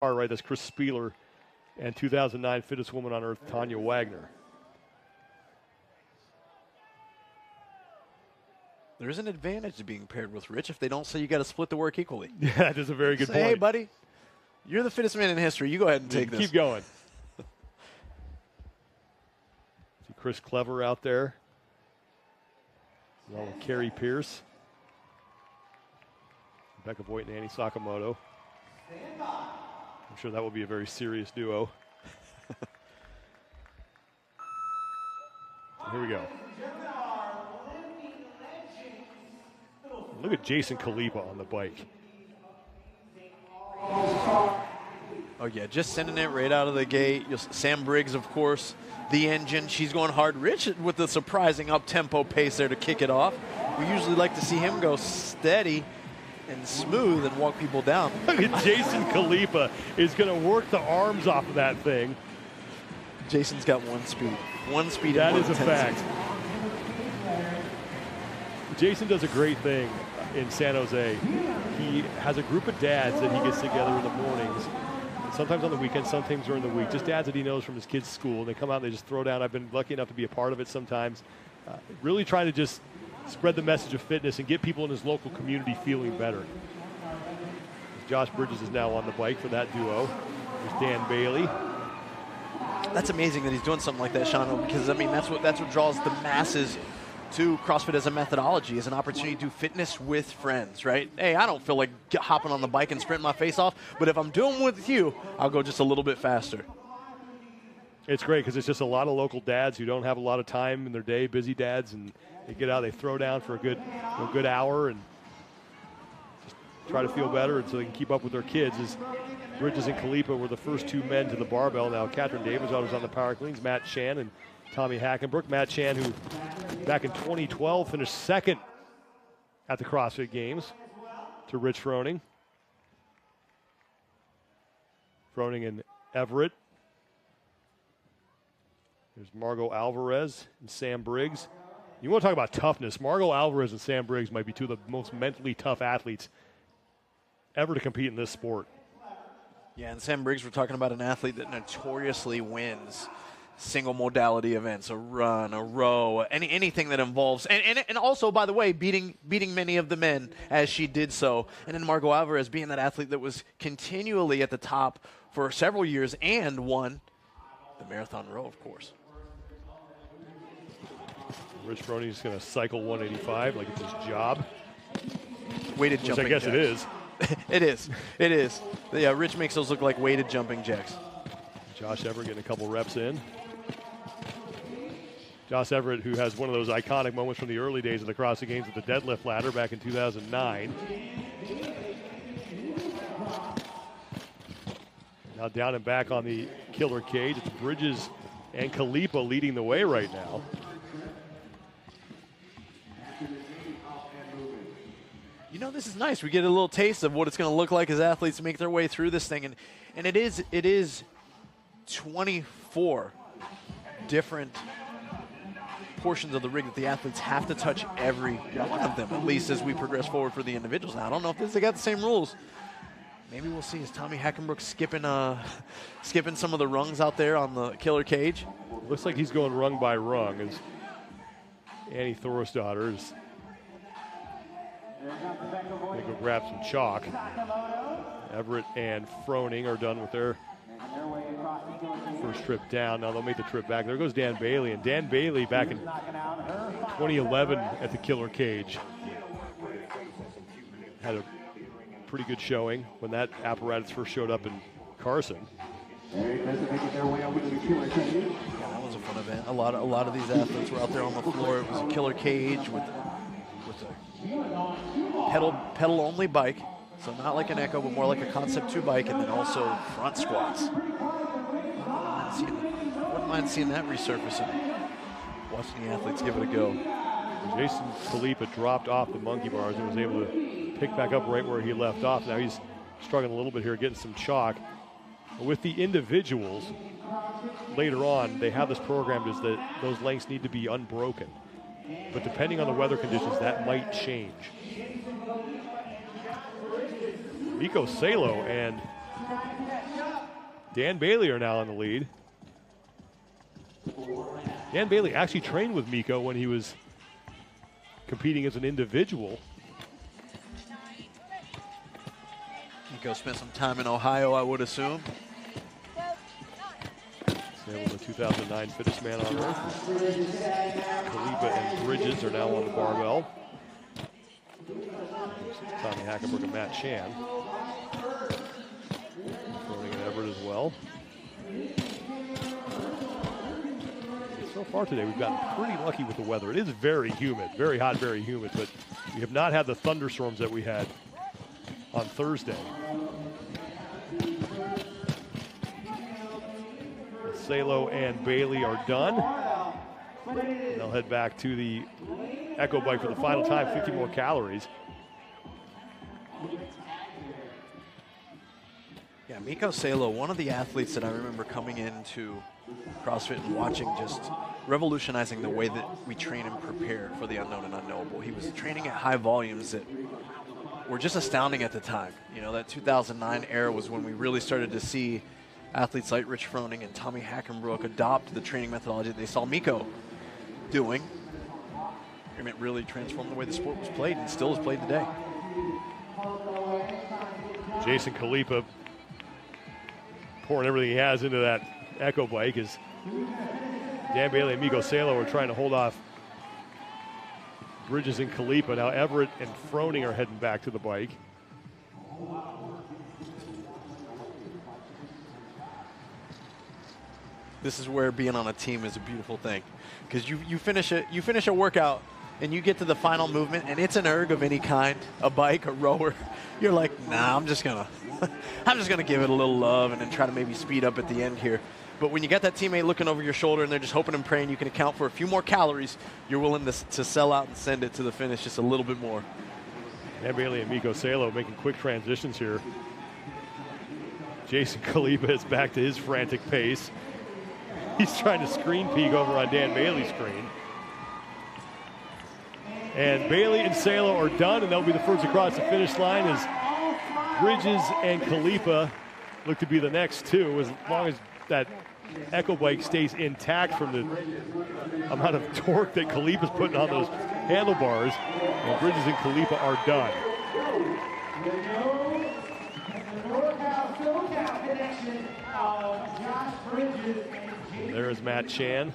All right, that's Chris Spieler and 2009 fittest woman on earth, Tanya Wagner. There's an advantage to being paired with Rich if they don't say you got to split the work equally. Yeah, that is a very good point. Hey, buddy, you're the fittest man in history. You go ahead and take this. Keep going. See Chris Clever out there, along with Carrie Pierce, Becca Voigt and Annie Sakamoto. I'm sure that will be a very serious duo. Here we go. Look at Jason Khalipa on the bike. Oh, yeah, just sending it right out of the gate. Sam Briggs, of course, the engine. She's going hard. Rich with the surprising up-tempo pace there to kick it off. We usually like to see him go steady and smooth and walk people down. Look at Jason Khalipa is going to work the arms off of that thing. Jason's got one speed. One speed. That is a fact. Jason does a great thing in San Jose. He has a group of dads that he gets together in the mornings, sometimes on the weekends, sometimes during the week, just dads that he knows from his kids' school. They come out and they just throw down. I've been lucky enough to be a part of it sometimes. Really trying to just spread the message of fitness and get people in his local community feeling better. Josh Bridges is now on the bike for that duo. There's Dan Bailey. That's amazing that he's doing something like that, Sean, because, I mean, that's what draws the masses to CrossFit as a methodology, as an opportunity to do fitness with friends, right? Hey, I don't feel like hopping on the bike and sprinting my face off, but if I'm doing with you, I'll go just a little bit faster. It's great because it's just a lot of local dads who don't have a lot of time in their day, busy dads, and they get out, they throw down for a good hour and just try to feel better and so they can keep up with their kids. As Bridges and Khalipa were the first two men to the barbell. Now Katrin Davis was on the power cleans, Matt Chan and Tommy Hackenbrook. Matt Chan, who back in 2012 finished second at the CrossFit Games to Rich Froning. Froning and Everett. There's Margot Alvarez and Sam Briggs. You want to talk about toughness. Margot Alvarez and Sam Briggs might be two of the most mentally tough athletes ever to compete in this sport. Yeah, and Sam Briggs, we're talking about an athlete that notoriously wins single modality events, a run, a row, anything that involves, and also, by the way, beating many of the men as she did so. And then Margot Alvarez being that athlete that was continually at the top for several years and won the marathon row, of course. Rich Froning's going to cycle 185 like it's his job. Weighted jumping I guess jacks. it is. It is. Yeah, Rich makes those look like weighted jumping jacks. Josh Everett getting a couple reps in. Josh Everett, who has one of those iconic moments from the early days of the CrossFit Games with the deadlift ladder back in 2009. Now down and back on the killer cage. It's Bridges and Khalipa leading the way right now. You know, this is nice. We get a little taste of what it's going to look like as athletes make their way through this thing. And it is 24 different portions of the rig that the athletes have to touch every one of them, at least as we progress forward for the individuals. Now, I don't know if they got the same rules. Maybe we'll see. Is Tommy Hackenbrook skipping some of the rungs out there on the killer cage? Looks like he's going rung by rung as Annie Thorisdottir is going to go grab some chalk. Everett and Froning are done with their first trip down. Now they'll make the trip back. There goes Dan Bailey. And Dan Bailey back in 2011 at the killer cage had a pretty good showing when that apparatus first showed up in Carson. Yeah, that was a fun event. A lot of these athletes were out there on the floor. It was a killer cage with a pedal only bike, so not like an Echo, but more like a Concept 2 bike, and then also front squats. Wouldn't mind seeing that resurface and watching the athletes give it a go. Jason Khalipa dropped off the monkey bars and was able to pick back up right where he left off. Now he's struggling a little bit here, getting some chalk. With the individuals, later on, they have this programmed as that those lengths need to be unbroken. But depending on the weather conditions, that might change. Miko Salo and Dan Bailey are now in the lead. Dan Bailey actually trained with Miko when he was competing as an individual. Miko spent some time in Ohio, I would assume. Sam was the 2009 fittest man on earth. Khalipa and Bridges are now on the barbell. Tommy Hackenberg and Matt Chan. Throwing in Everett as well. So far today, we've gotten pretty lucky with the weather. It is very humid, very hot, very humid, but we have not had the thunderstorms that we had on Thursday. Salo and Bailey are done. And they'll head back to the Echo Bike for the final time, 50 more calories. Yeah, Miko Salo, one of the athletes that I remember coming into CrossFit and watching, just revolutionizing the way that we train and prepare for the unknown and unknowable. He was training at high volumes that were just astounding at the time. You know, that 2009 era was when we really started to see athletes like Rich Froning and Tommy Hackenbrook adopt the training methodology that they saw Miko doing. And it really transformed the way the sport was played and still is played today. Jason Khalipa pouring everything he has into that Echo Bike as Dan Bailey and Miko Salo are trying to hold off Bridges and Khalipa. Now Everett and Froning are heading back to the bike. This is where being on a team is a beautiful thing, because you finish a workout and you get to the final movement and it's an erg of any kind, a bike, a rower. You're like, nah, I'm just gonna give it a little love and then try to maybe speed up at the end here. But when you got that teammate looking over your shoulder and they're just hoping and praying you can account for a few more calories, you're willing to sell out and send it to the finish just a little bit more. Dan Bailey and Miko Salo making quick transitions here. Jason Khalipa is back to his frantic pace. He's trying to screen peek over on Dan Bailey's screen. And Bailey and Salo are done, and they'll be the first across the finish line as Bridges and Khalipa look to be the next two, as long as that Echo Bike stays intact from the amount of torque that Khalipa's putting on those handlebars. And Bridges and Khalipa are done. And there is Matt Chan.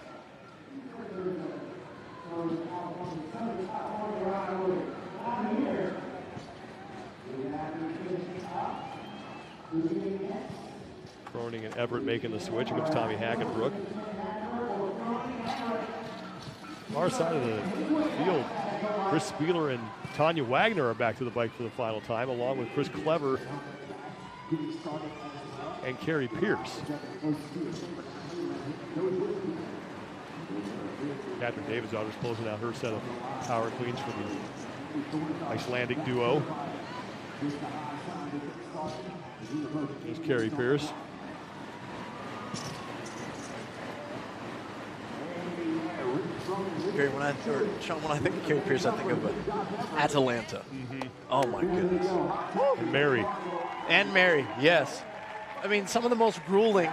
Croning and Everett making the switch. Here comes Tommy Hackenbrook. Far side of the field, Chris Spieler and Tanya Wagner are back to the bike for the final time, along with Chris Clever and Carrie Pierce. Catherine Davidsdotter's closing out her set of power cleans for the Icelandic duo. There's Carrie Pierce. Sean, when I think of Carrie Pierce, I think of Atalanta. Mm-hmm. Oh my goodness. And Mary. And Mary, yes. I mean, some of the most grueling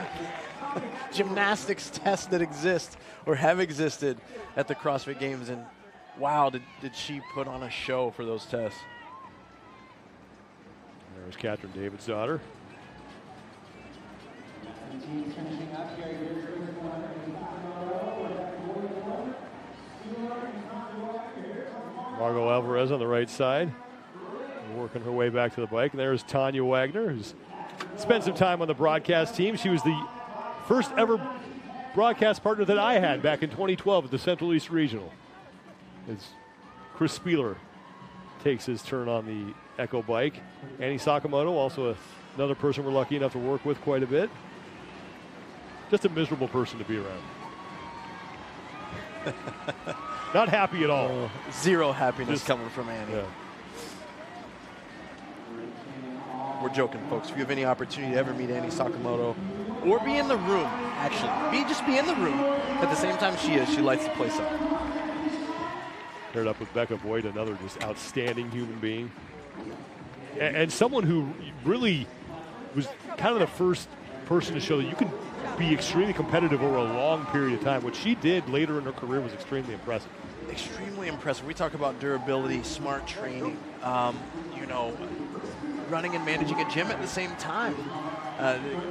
gymnastics tests that exist or have existed at the CrossFit Games, and wow, did she put on a show for those tests. There's Catherine Davidsdotter. Margot Alvarez on the right side, working her way back to the bike. And there's Tanya Wagner, who's spent some time on the broadcast team. She was the first ever broadcast partner that I had back in 2012 at the Central East Regional. As Chris Spieler takes his turn on the Echo Bike. Annie Sakamoto, also another person we're lucky enough to work with quite a bit. Just a miserable person to be around. Not happy at all. Zero happiness coming from Annie. Yeah. We're joking, folks. If you have any opportunity to ever meet Annie Sakamoto, or be in the room, actually, just be in the room at the same time she lights the place up. Paired up with Becca Boyd, another just outstanding human being. And someone who really was kind of the first person to show that you can be extremely competitive over a long period of time. What she did later in her career was extremely impressive. Extremely impressive. We talk about durability, smart training, you know, running and managing a gym at the same time.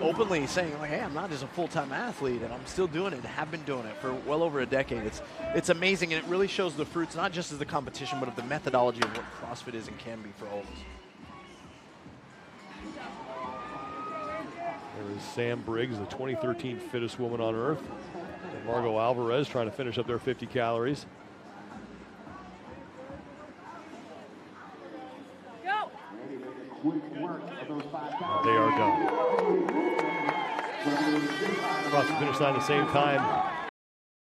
Openly saying, like, hey, I'm not just a full-time athlete, and I'm still doing it and have been doing it for well over a decade. It's amazing, and it really shows the fruits, not just of the competition, but of the methodology of what CrossFit is and can be for all of us. There's Sam Briggs, the 2013 fittest woman on earth. And Margot Alvarez trying to finish up their 50 calories. Go. They are done. Across the finish line at the same time,